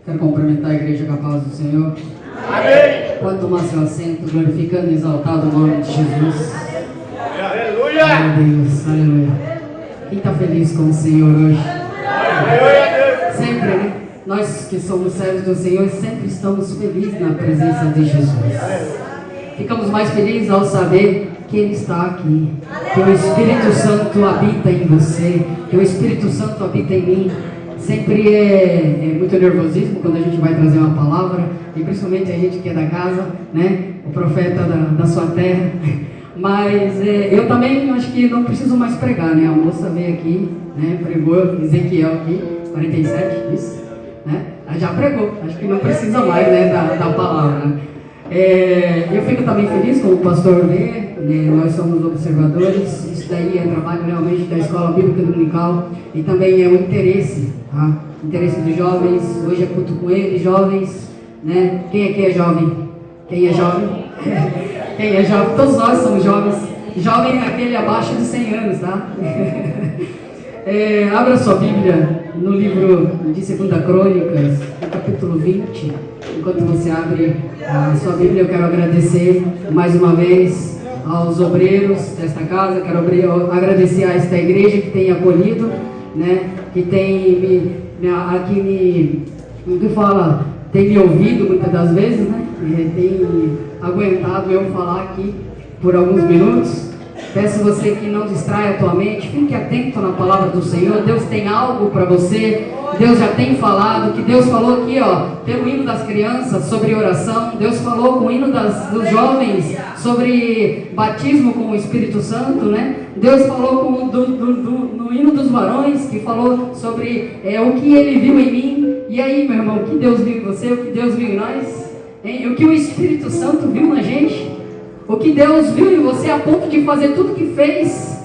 Quero cumprimentar a igreja com a paz do Senhor. Amém. Pode tomar seu assento, glorificando e exaltado o nome de Jesus. Aleluia. Glória a Deus, aleluia. Quem está feliz com o Senhor hoje? Aleluia. Sempre, né? Nós que somos servos do Senhor, sempre estamos felizes na presença de Jesus. Ficamos mais felizes ao saber que Ele está aqui, que o Espírito Santo habita em você, que o Espírito Santo habita em mim. Sempre é muito nervosismo quando a gente vai trazer uma palavra, e principalmente a gente que é da casa, né? O profeta da sua terra. Mas eu também acho que não preciso mais pregar, né? A moça veio aqui, né? Pregou Ezequiel aqui, 47, isso, né? Ela já pregou, acho que não precisa mais, né? Da palavra, né? Eu fico também feliz com o pastor vê, né? Nós somos observadores, isso daí é trabalho realmente da Escola Bíblica Dominical e também é o interesse, tá? Interesse dos jovens. Hoje é culto com eles, jovens, né? Quem aqui é jovem? Quem é jovem? Quem é jovem? Todos nós somos jovens. Jovem é aquele abaixo de 100 anos, tá? Abra sua Bíblia no livro de 2 Crônicas, no capítulo 20. Enquanto você abre a sua Bíblia, eu quero agradecer mais uma vez aos obreiros desta casa. Quero agradecer a esta igreja que tem acolhido, né? Que tem tem me ouvido muitas das vezes, né? Tem aguentado eu falar aqui por alguns minutos. Peço você que não distraia a tua mente, fique atento na palavra do Senhor. Deus tem algo para você, Deus já tem falado, que Deus falou aqui, ó, pelo hino das crianças sobre oração, Deus falou com o hino dos jovens sobre batismo com o Espírito Santo, né? Deus falou no hino dos varões, que falou sobre o que Ele viu em mim. E aí, meu irmão, o que Deus viu em você, o que Deus viu em nós, hein? O que o Espírito Santo viu na gente? O que Deus viu em você a ponto de fazer tudo que fez,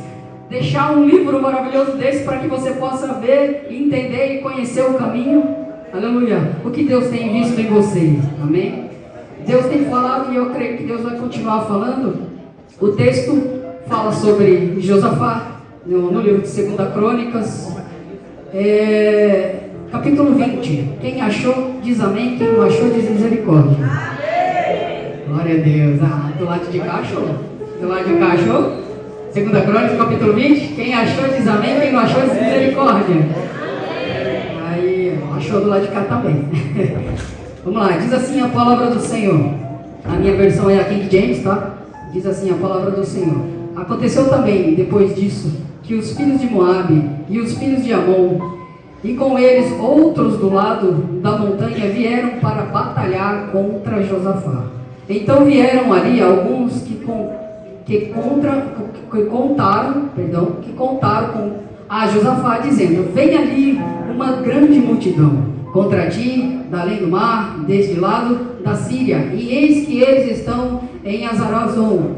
deixar um livro maravilhoso desse para que você possa ver, entender e conhecer o caminho. Aleluia. O que Deus tem visto em você. Amém? Deus tem falado e eu creio que Deus vai continuar falando. O texto fala sobre Josafá, no livro de 2 Crônicas, capítulo 20. Quem achou, diz amém. Quem não achou, diz misericórdia. Glória a Deus. Do lado de cá achou. Do lado de cá achou. 2 Crônicas, capítulo 20. Quem achou diz amém, quem não achou diz misericórdia. Aí, achou do lado de cá também. Vamos lá, diz assim a palavra do Senhor. A minha versão é a King James, tá? Diz assim a palavra do Senhor. Aconteceu também, depois disso, que os filhos de Moabe e os filhos de Amon, e com eles outros do lado da montanha, vieram para batalhar contra Josafá. Então vieram ali alguns que contaram com a Josafá, dizendo: vem ali uma grande multidão contra ti, da além do mar, deste lado da Síria, e eis que eles estão em Azarozon,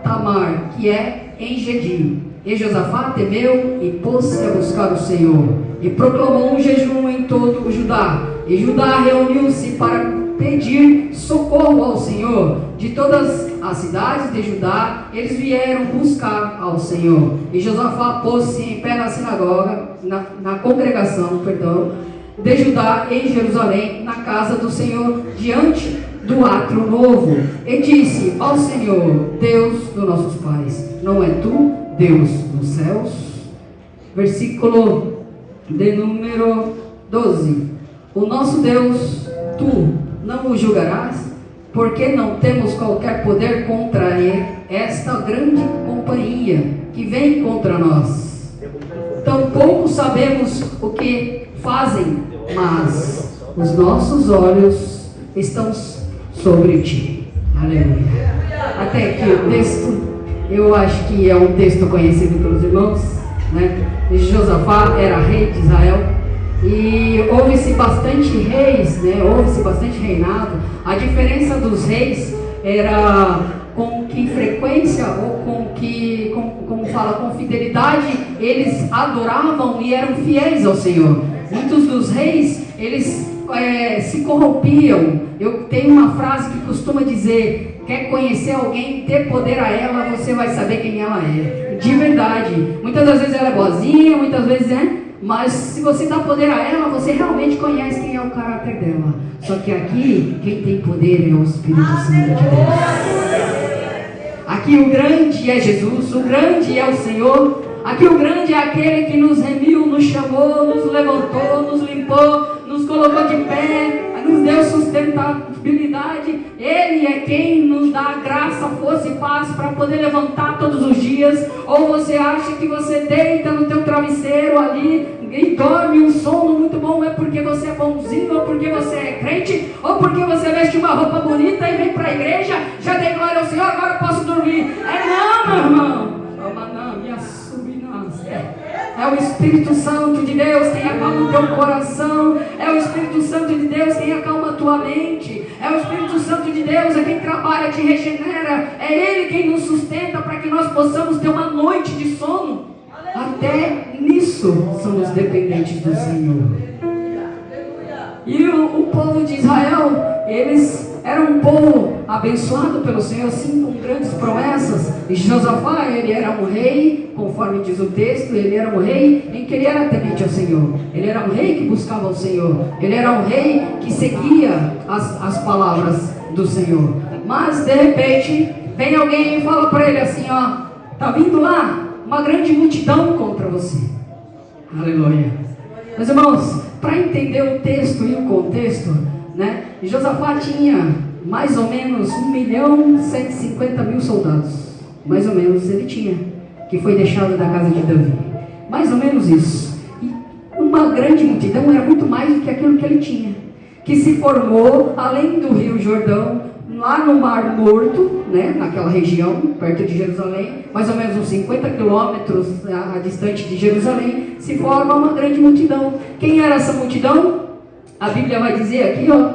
Tamar, que é em Gedim. E Josafá temeu e pôs-se a buscar o Senhor, e proclamou um jejum em todo o Judá. E Judá reuniu-se para pedir socorro ao Senhor. De todas as cidades de Judá, eles vieram buscar ao Senhor. E Josafá pôs-se em pé na sinagoga, na congregação, de Judá em Jerusalém, na casa do Senhor, diante do átrio novo, e disse ao Senhor, Deus dos nossos pais: não é tu, Deus dos céus? Versículo de número 12. O nosso Deus, tu não o julgarás? Porque não temos qualquer poder contra esta grande companhia que vem contra nós. Tampouco sabemos o que fazem, mas os nossos olhos estão sobre ti. Aleluia. Até aqui o texto, eu acho que é um texto conhecido pelos irmãos, né? Josafá era rei de Israel. E houve-se bastante reis, né? Houve-se bastante reinado. A diferença dos reis era com que frequência ou com fidelidade eles adoravam e eram fiéis ao Senhor. Muitos dos reis, eles se corrompiam. Eu tenho uma frase que costuma dizer: quer conhecer alguém, ter poder a ela, você vai saber quem ela é. De verdade. Muitas das vezes ela é boazinha, muitas vezes Mas se você dá poder a ela, você realmente conhece quem é o caráter dela. Só que aqui, quem tem poder é o Espírito Santo de Deus. Aqui o grande é Jesus, o grande é o Senhor. Aqui o grande é aquele que nos remiu, nos chamou, nos levantou, nos limpou, nos colocou de pé, nos deu sustentabilidade. Ele é quem nos dá graça, força e paz para poder levantar todos os dias. Ou você acha que você deita no teu travesseiro ali e dorme um sono muito bom, é porque você é bonzinho, ou porque você é crente, ou porque você veste uma roupa bonita e vem para a igreja, já dei glória ao Senhor, agora posso dormir. Não, meu irmão. É o Espírito Santo de Deus quem acalma o teu coração. É o Espírito Santo de Deus quem acalma a tua mente. É o Espírito Santo de Deus quem trabalha, te regenera. É Ele quem nos sustenta para que nós possamos ter uma noite de sono. Até nisso somos dependentes do Senhor. E o povo de Israel, eles eram um povo abençoado pelo Senhor, sim, com grandes promessas. E Josafá, ele era um rei, conforme diz o texto, ele era um rei em que ele era temente ao Senhor. Ele era um rei que buscava o Senhor. Ele era um rei que seguia as palavras do Senhor. Mas, de repente, vem alguém e fala para ele assim, ó, tá vindo lá uma grande multidão contra você. Aleluia. Meus irmãos, para entender o texto e o contexto, né? Josafá tinha mais ou menos 1.150.000 soldados. Mais ou menos ele tinha, que foi deixado da casa de Davi. Mais ou menos isso. E uma grande multidão era muito mais do que aquilo que ele tinha, que se formou além do Rio Jordão, lá no Mar Morto, né? Naquela região, perto de Jerusalém, mais ou menos uns 50 quilômetros distante de Jerusalém, se forma uma grande multidão. Quem era essa multidão? A Bíblia vai dizer aqui, ó,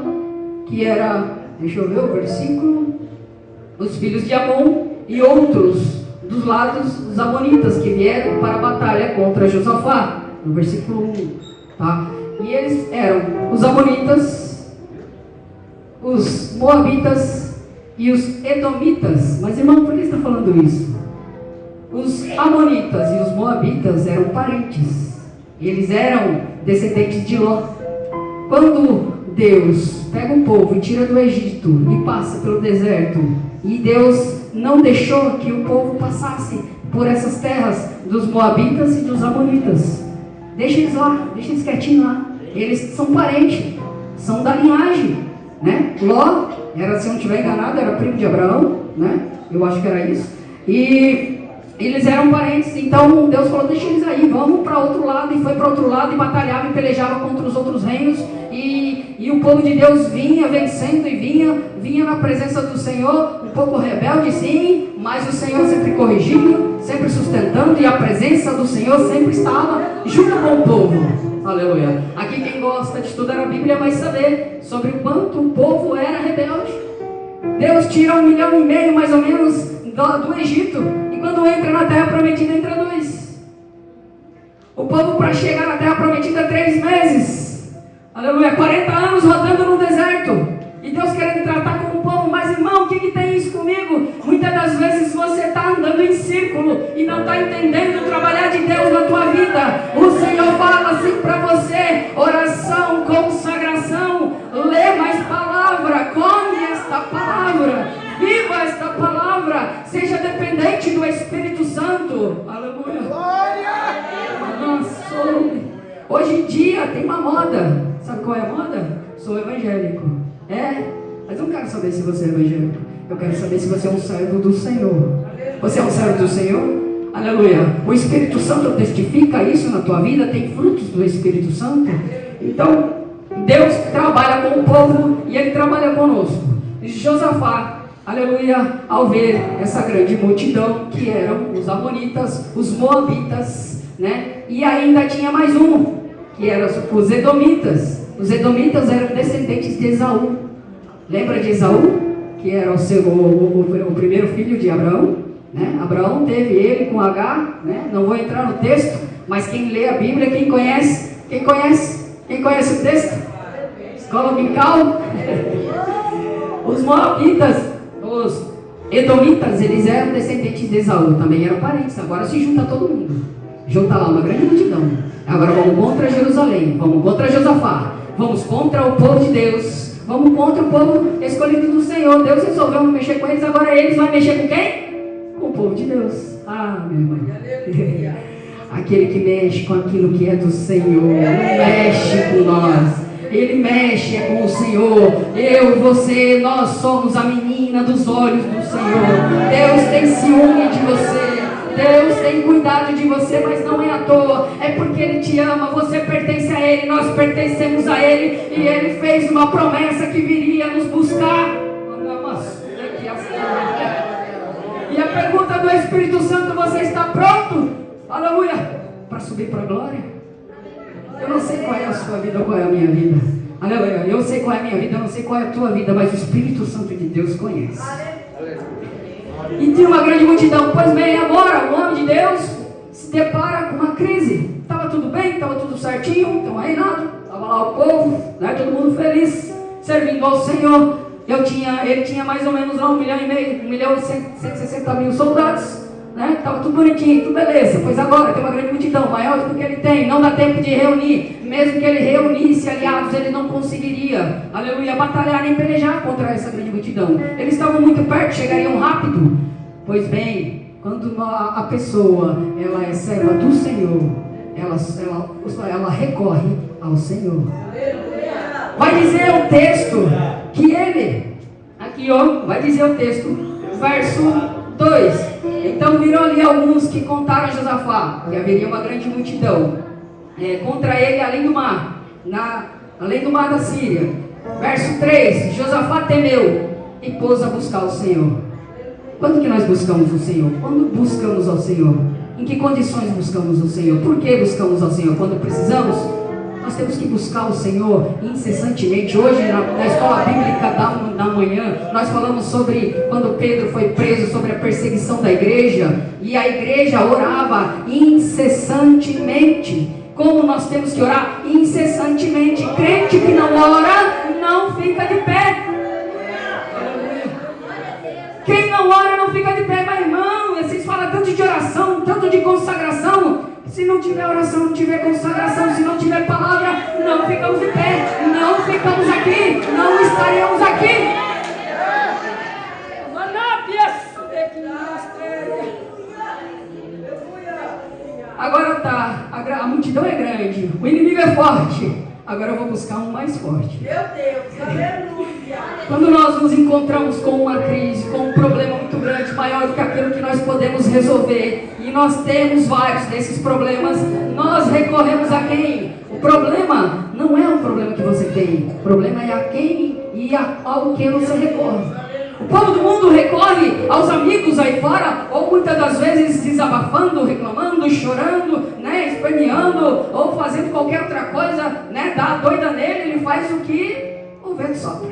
que era, deixa eu ver o versículo, os filhos de Amon e outros dos lados dos amonitas que vieram para a batalha contra Josafá, no versículo 1, tá? E eles eram os amonitas, os moabitas e os edomitas. Mas irmão, por que está falando isso? Os amonitas e os moabitas eram parentes, eles eram descendentes de Ló. Quando Deus pega um povo e tira do Egito e passa pelo deserto, e Deus não deixou que o povo passasse por essas terras dos moabitas e dos amonitas, deixa eles lá, deixa eles quietinhos lá. Eles são parentes, são da linhagem, né? Ló era, se eu não estiver enganado, era primo de Abraão, né? Eu acho que era isso. E eles eram parentes, então Deus falou, deixa eles aí, vamos para outro lado. E foi para outro lado e batalhava e pelejava contra os outros reinos. E o povo de Deus vinha vencendo e vinha na presença do Senhor, um pouco rebelde sim, mas o Senhor sempre corrigindo, sempre sustentando, e a presença do Senhor sempre estava junto com o povo. Aleluia. Aqui quem gosta de estudar a Bíblia vai saber sobre o quanto o povo era rebelde. Deus tira 1,5 milhão mais ou menos do Egito, e quando entra na terra prometida, entra 2. O povo, para chegar na terra prometida, 3 meses. Aleluia, 40 anos rodando no deserto, e Deus querendo tratar como um povo. Mas irmão, o que tem isso comigo? Muitas das vezes você está andando em círculo e não está entendendo o trabalhar de Deus na tua vida. O Senhor fala assim para você: oração, consagração, lê mais palavra, come esta palavra, viva esta palavra, seja dependente do Espírito Santo. Aleluia. Hoje em dia tem uma moda. Sabe qual é a moda? Sou evangélico. Mas eu não quero saber se você é evangélico. Eu quero saber se você é um servo do Senhor. Você é um servo do Senhor? Aleluia. O Espírito Santo testifica isso na tua vida. Tem frutos do Espírito Santo. Então, Deus trabalha com o povo e Ele trabalha conosco. Josafá, aleluia, ao ver essa grande multidão, que eram os amonitas, os moabitas, né? E ainda tinha mais um, que eram os edomitas. Os edomitas eram descendentes de Esaú. Lembra de Esaú? Que era o primeiro filho de Abraão, né? Abraão teve ele com H, né? Não vou entrar no texto, mas quem lê a Bíblia, quem conhece o texto? Escola Dominical. Os moabitas, os edomitas, eles eram descendentes de Esaú, também eram parentes. Agora se junta todo mundo, junta lá uma grande multidão. Agora vamos contra Jerusalém, vamos contra Josafá, vamos contra o povo de Deus, vamos contra o povo escolhido do Senhor. Deus resolveu não mexer com eles, agora eles vão mexer com quem? Com o povo de Deus. Ah, meu irmão. Aquele que mexe com aquilo que é do Senhor, mexe com nós. Ele mexe com o Senhor. Eu, você, nós somos a menina dos olhos do Senhor. Deus tem ciúme de você. Deus tem cuidado de você, mas não é à toa. É porque Ele te ama. Você pertence a Ele, nós pertencemos a Ele. E Ele fez uma promessa que viria nos buscar. E a pergunta do Espírito Santo: você está pronto? Aleluia! Para subir para a glória? Eu não sei qual é a sua vida ou qual é a minha vida. Aleluia! Eu sei qual é a minha vida, eu não sei qual é a tua vida, mas o Espírito Santo de Deus conhece. E tinha uma grande multidão. Pois bem, agora o homem de Deus se depara com uma crise. Estava tudo bem, estava tudo certinho, estava reinado, estava lá o povo, né, todo mundo feliz, servindo ao Senhor. Ele tinha mais ou menos lá 1,5 milhão, 1.160.000 soldados, né? Estava tudo bonitinho, tudo beleza. Pois agora tem uma grande multidão, maior do que ele tem, não dá tempo de reunir. Mesmo que ele reunisse aliados, ele não conseguiria, aleluia, batalhar nem pelejar contra essa grande multidão. Eles estavam muito perto, chegariam rápido. Pois bem, quando a pessoa ela é serva do Senhor, ela recorre ao Senhor. Vai dizer o texto que ele, aqui ó, vai dizer o texto, verso 2. Então viram ali alguns que contaram a Josafá que haveria uma grande multidão contra ele além do mar, além do mar da Síria. Verso 3, Josafá temeu e pôs a buscar o Senhor. Quando que nós buscamos o Senhor? Quando buscamos ao Senhor? Em que condições buscamos o Senhor? Por que buscamos ao Senhor? Quando precisamos? Nós temos que buscar o Senhor incessantemente. Hoje na escola bíblica da manhã nós falamos sobre quando Pedro foi preso, sobre a perseguição da igreja, e a igreja orava incessantemente. Como nós temos que orar incessantemente? Crente que não ora não fica de pé. Quem não ora não fica de pé. Mas irmão, vocês falam tanto de oração, tanto de consagração. Se não tiver oração, não tiver consagração, se não tiver palavra, não ficamos de pé, não ficamos aqui, não estaremos aqui. Agora tá, a multidão é grande, o inimigo é forte. Agora eu vou buscar um mais forte. Meu Deus, aleluia. Quando nós nos encontramos com uma crise, com um problema muito grande, maior do que aquilo que nós podemos resolver, e nós temos vários desses problemas, nós recorremos a quem? O problema não é o problema que você tem, o problema é a quem e ao que você recorre. O povo do mundo recorre aos amigos aí fora, ou muitas das vezes desabafando, reclamando, chorando, né, esperneando, ou fazendo qualquer outra coisa, né, dá a doida nele, ele faz o que o vento sopra.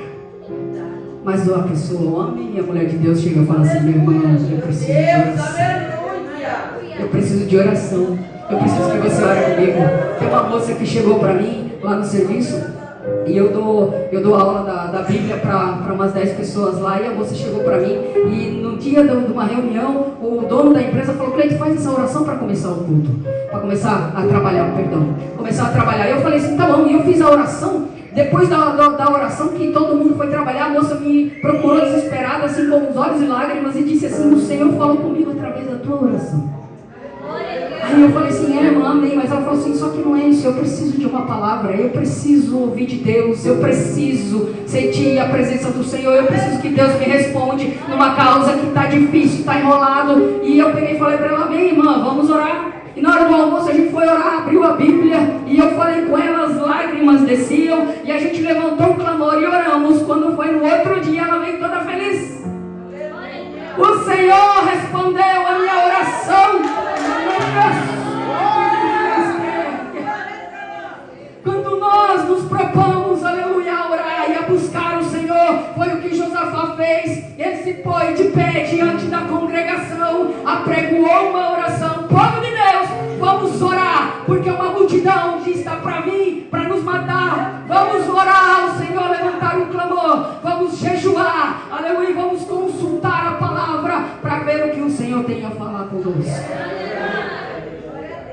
Mas a pessoa, o homem e a mulher de Deus chega e fala assim: meu irmão, eu preciso de oração. Eu preciso de oração. Eu preciso que você ore comigo. Tem uma moça que chegou para mim lá no serviço, e eu dou aula da Bíblia para umas 10 pessoas lá, e a moça chegou para mim, e no dia de uma reunião, o dono da empresa falou: Cleide, faz essa oração para começar o culto, para começar a trabalhar, começar a trabalhar. Eu falei assim: tá bom, e eu fiz a oração. Depois da oração que todo mundo foi trabalhar, a moça me procurou desesperada, assim, com os olhos e lágrimas, e disse assim: o Senhor falou comigo através da tua oração. Aí eu falei assim: irmã, amém. Mas ela falou assim: só que não é isso, eu preciso de uma palavra, eu preciso ouvir de Deus, eu preciso sentir a presença do Senhor, eu preciso que Deus me responde numa causa que está difícil, está enrolado. E eu peguei e falei para ela: amém, irmã, vamos orar. E na hora do almoço a gente foi orar, abriu a Bíblia, e eu falei com ela, as lágrimas desciam, e a gente levantou um clamor e oramos. Quando foi no outro dia, ela veio toda feliz. O Senhor respondeu a minha oração. Quando nós nos propomos, aleluia, a orar e a buscar o Senhor, foi o que Josafá fez. Ele se pôs de pé diante da congregação, apregoou uma oração: povo de Deus, vamos orar, porque uma multidão que está para vir, para nos matar. Vamos orar ao Senhor, levantar um clamor, vamos jejuar, aleluia, vamos consultar a palavra para ver o que o Senhor tem a falar conosco.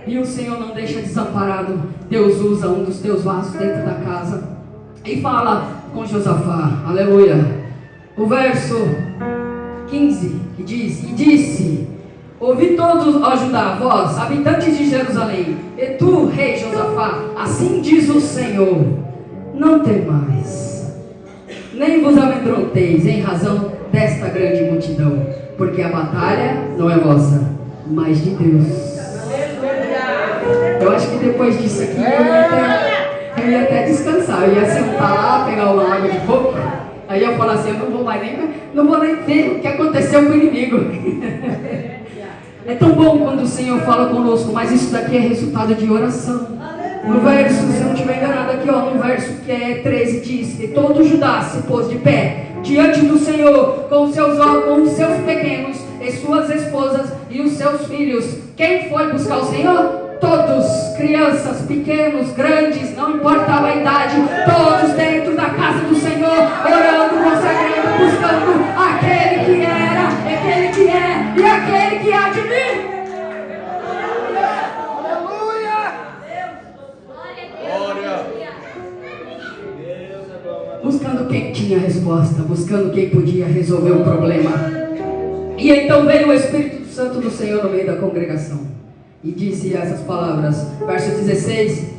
E o Senhor não deixa desamparado. Deus usa um dos teus vasos dentro da casa e fala com Josafá, aleluia. O verso 15 que diz: e disse: ouvi todos, ó Judá, vós, habitantes de Jerusalém, e tu, rei Josafá, assim diz o Senhor: não temais, nem vos amedronteis em razão desta grande multidão, porque a batalha não é vossa, mas de Deus. Eu acho que depois disso aqui eu ia até descansar, eu ia sentar lá, pegar uma água de coco, aí eu ia falar assim: eu não vou nem ver o que aconteceu com o inimigo. É tão bom quando o Senhor fala conosco, mas isso daqui é resultado de oração. No verso, se eu não estiver enganado aqui, ó, no verso que é 13 diz: e todo Judá se pôs de pé diante do Senhor com os seus pequenos e suas esposas e os seus filhos. Quem foi buscar o Senhor? Todos, crianças, pequenos, grandes, não importava a idade, todos dentro da casa do Senhor, orando, consagrando, buscando aquele que era, aquele que é e aquele que há de vir. Buscando quem tinha resposta, buscando quem podia resolver o problema. E então veio o Espírito Santo do Senhor no meio da congregação e disse essas palavras, verso 16: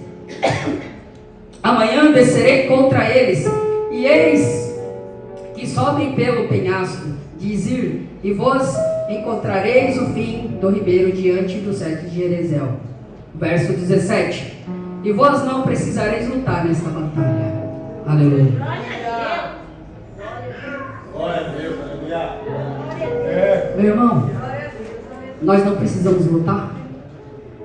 amanhã descerei contra eles, e eis que sobem pelo penhasco de Zir, e vós encontrareis o fim do ribeiro diante do cerco de Jerezel. Verso 17: e vós não precisareis lutar nesta batalha. Aleluia. Glória a Deus, aleluia. Meu irmão, nós não precisamos lutar.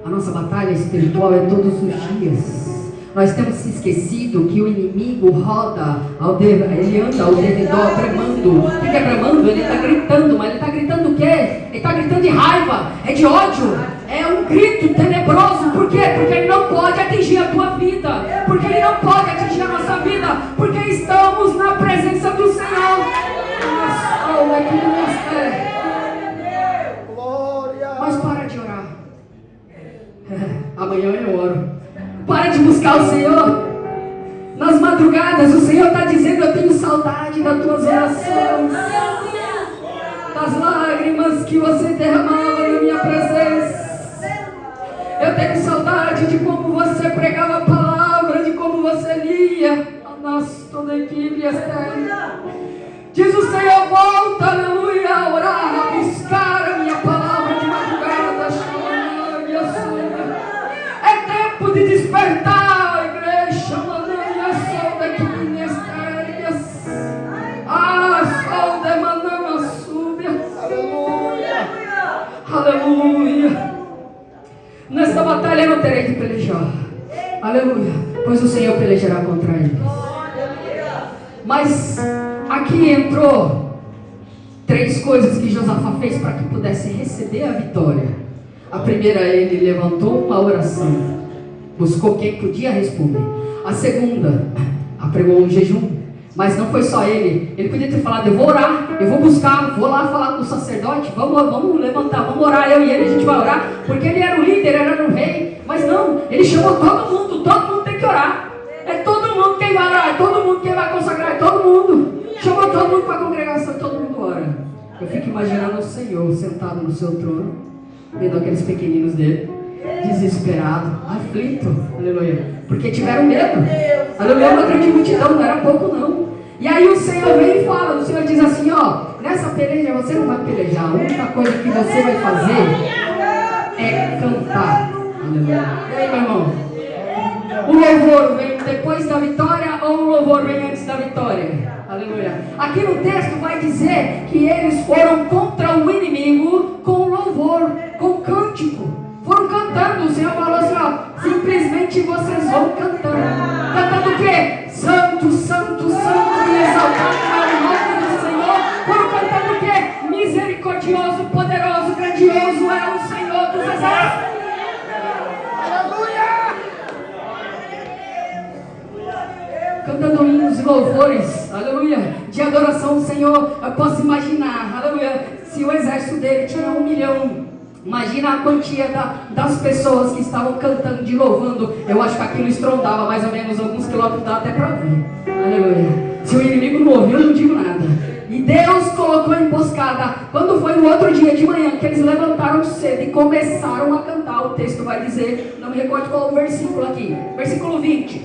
A nossa batalha espiritual é todos os dias. Nós temos se esquecido que o inimigo roda, ele anda ao redor bramando. O que é bramando? Ele está gritando, mas ele está gritando o quê? Ele está gritando de raiva, é de ódio, é um grito tenebroso. Por quê? Porque ele não pode atingir a tua vida, porque ele não pode atingir a nossa vida, porque estamos na presença do Senhor. Nossa alma é que nos é. Mas para de orar. Amanhã eu oro. Para de buscar o Senhor. Nas madrugadas o Senhor está dizendo: eu tenho saudade das tuas orações, das lágrimas que você derramava na minha presença. Eu tenho saudade de como você pregava a palavra, de como você lia. Nossa, toda a equipe externa. Diz o Senhor: volta, aleluia, a orar, a buscar a minha palavra de madrugada, chamando minha sombra. É tempo de despertar, igreja, manana, sol daqui, ministérias. Sol de manana, súbia. Aleluia. Aleluia. Nesta batalha eu não terei que pelejar. Aleluia. Pois o Senhor pelejará contra eles. Mas aqui entrou 3 coisas que Josafá fez para que pudesse receber a vitória. A primeira, ele levantou uma oração, buscou quem podia responder. A segunda, apregou um jejum. Mas não foi só ele podia ter falado: eu vou orar, eu vou buscar, vou lá falar com o sacerdote, vamos levantar, vamos orar, eu e ele, a gente vai orar, porque ele era o líder, era o rei. Mas não, ele chamou todo mundo tem que orar. É todo mundo quem vai orar, é todo mundo quem vai consagrar, é todo mundo. Chamou todo mundo para a congregação, todo mundo ora. Eu fico imaginando o Senhor sentado no seu trono, vendo aqueles pequeninos dele, desesperado, aflito, aleluia, porque tiveram medo. Aleluia, uma grande multidão, não era pouco não. E aí o Senhor vem e fala, o Senhor diz assim: ó, nessa peleja você não vai pelejar, a única coisa que você vai fazer é cantar. Aleluia. E aí, meu irmão, o louvor vem depois da vitória ou o louvor vem antes da vitória? Aleluia. Aqui no texto vai dizer que eles foram contra o inimigo com louvor, com cântico. Foram cantando. O Senhor falou assim: ó, simplesmente vocês vão cantando. Cantando o quê? Santo, santo, santo, e exaltando o nome do Senhor. Foram cantando o quê? Misericordioso, poderoso, grandioso é o Senhor dos exércitos. Cantando hinos e louvores, aleluia, de adoração ao Senhor. Eu posso imaginar, aleluia, se o exército dele tinha 1 milhão, Imagina a quantia das pessoas que estavam cantando e louvando. Eu acho que aquilo estrondava mais ou menos alguns quilômetros, dá até para ouvir. Aleluia. Se o inimigo não ouviu, eu não digo nada. E Deus colocou a emboscada. Quando foi no outro dia de manhã que eles levantaram cedo e começaram a cantar, o texto vai dizer, não me recordo qual é o versículo aqui, versículo 20,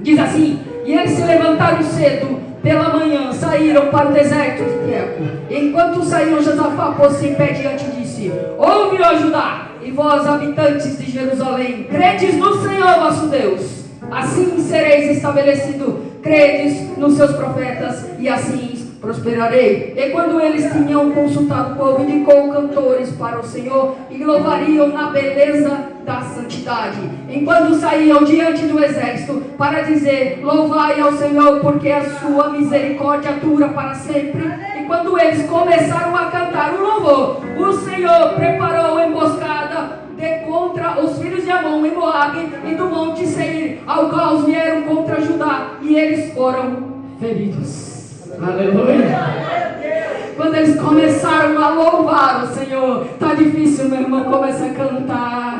diz assim: e eles se levantaram cedo pela manhã, saíram para o deserto de Teco. Enquanto saíam, Josafá pôs-se em pé diante e disse: ouve, ó Judá, e vós, habitantes de Jerusalém, credes no Senhor vosso Deus, assim sereis estabelecido, credes nos seus profetas, e assim prosperarei. E quando eles tinham consultado o povo, indicou cantores para o Senhor e louvariam na beleza da santidade, enquanto saíam diante do exército para dizer: louvai ao Senhor, porque a sua misericórdia dura para sempre. E quando eles começaram a cantar o louvor, o Senhor preparou emboscada de contra os filhos de Amon e Moabe e do monte Seir, ao qual vieram contra Judá, e eles foram feridos. Aleluia. Quando eles começaram a louvar o Senhor, tá difícil, meu irmão, começa a cantar.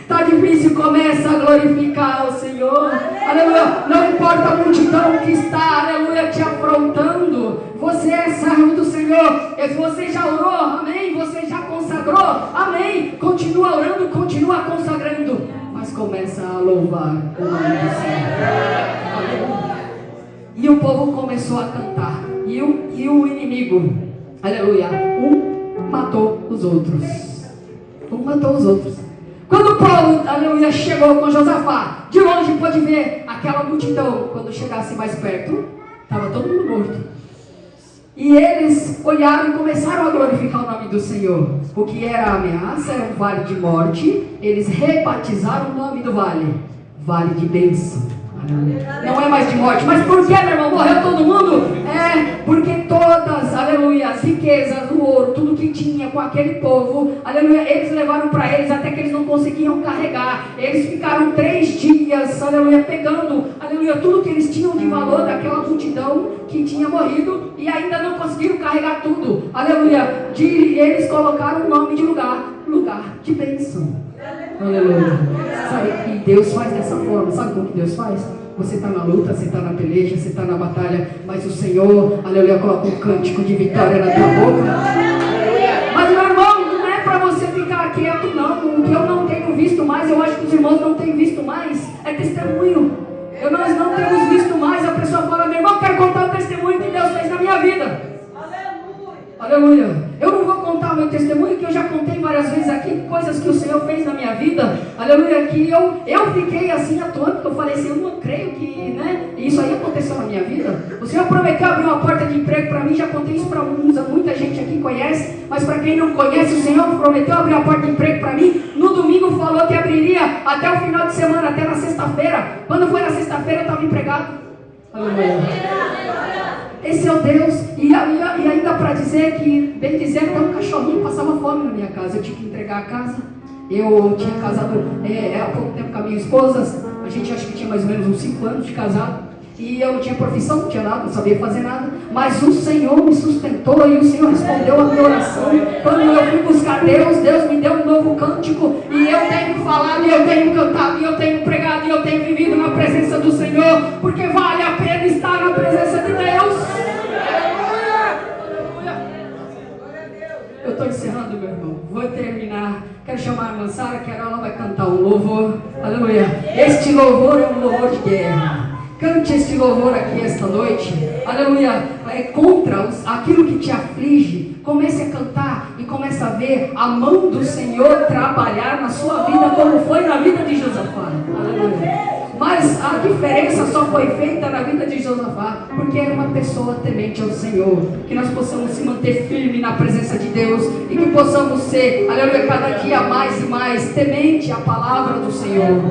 Tá difícil, começa a glorificar o Senhor. Aleluia. Não importa a multidão que está, aleluia, te afrontando. Você é servo do Senhor. E você já orou, amém. Você já consagrou, amém. Continua orando, continua consagrando, mas começa a louvar o nome do Senhor. Aleluia. E o povo começou a cantar. E o inimigo, aleluia, um matou os outros. Quando o povo, aleluia, chegou com Josafá, de longe pôde ver aquela multidão. Quando chegasse mais perto, estava todo mundo morto. E eles olharam e começaram a glorificar o nome do Senhor. O que era ameaça era um vale de morte. Eles rebatizaram o nome do vale, vale de bênção. Não é mais de morte. Mas por que, meu irmão? Morreu todo mundo? É, porque todas, aleluia, as riquezas, o ouro, tudo que tinha com aquele povo, aleluia, eles levaram para eles até que eles não conseguiam carregar. Eles ficaram 3 dias, aleluia, pegando, aleluia, tudo que eles tinham de valor daquela multidão que tinha morrido e ainda não conseguiram carregar tudo, aleluia. Eles colocaram o nome de lugar de bênção. Aleluia. Sabe que Deus faz dessa forma? Sabe como que Deus faz? Você está na luta, você está na peleja, você está na batalha, mas o Senhor, aleluia, coloca um cântico de vitória na tua boca. Mas, meu irmão, não é para você ficar quieto, não. O que eu não tenho visto mais, eu acho que os irmãos não têm visto mais, é testemunho. Nós não temos visto mais. A pessoa fala: meu irmão, quero contar o testemunho que Deus fez na minha vida. Aleluia. Eu não vou contar o meu testemunho, que eu já contei várias vezes aqui, coisas que o Senhor fez na minha vida. Aleluia, que eu fiquei assim atônito, que eu falei assim: eu não creio que, né, isso aí aconteceu na minha vida. O Senhor prometeu abrir uma porta de emprego para mim, já contei isso para muita gente aqui conhece, mas para quem não conhece, o Senhor prometeu abrir uma porta de emprego para mim. No domingo falou que abriria até o final de semana, até na sexta-feira. Quando foi na sexta-feira, eu estava empregado. Aleluia. Esse é o Deus. E ainda para dizer que, bem dizer, até um cachorrinho passava fome na minha casa. Eu tinha que entregar a casa. Eu tinha casado há pouco tempo com a minha esposa. A gente acho que tinha mais ou menos uns 5 anos de casado. E eu não tinha profissão, não tinha nada, não sabia fazer nada. Mas o Senhor me sustentou e o Senhor respondeu a minha oração. Quando eu fui buscar Deus, Deus me deu um novo cântico. E eu tenho falado, e eu tenho cantado, e eu tenho pregado, e eu tenho vivido na presença do Senhor. Porque vale a pena estar na presença de Deus. Eu estou encerrando, meu irmão. Vou terminar. Quero chamar a irmã Sara, que ela vai cantar um louvor. Aleluia. Este louvor é um louvor de guerra. Cante este louvor aqui esta noite. Aleluia. Contra aquilo que te aflige. Comece a cantar e comece a ver a mão do Senhor trabalhar na sua vida, como foi na vida de Josafá. Aleluia. Mas a diferença só foi feita na vida de Josafá porque era uma pessoa temente ao Senhor. Que nós possamos se manter firme na presença de Deus e que possamos ser, aleluia, cada dia mais e mais temente à palavra do Senhor.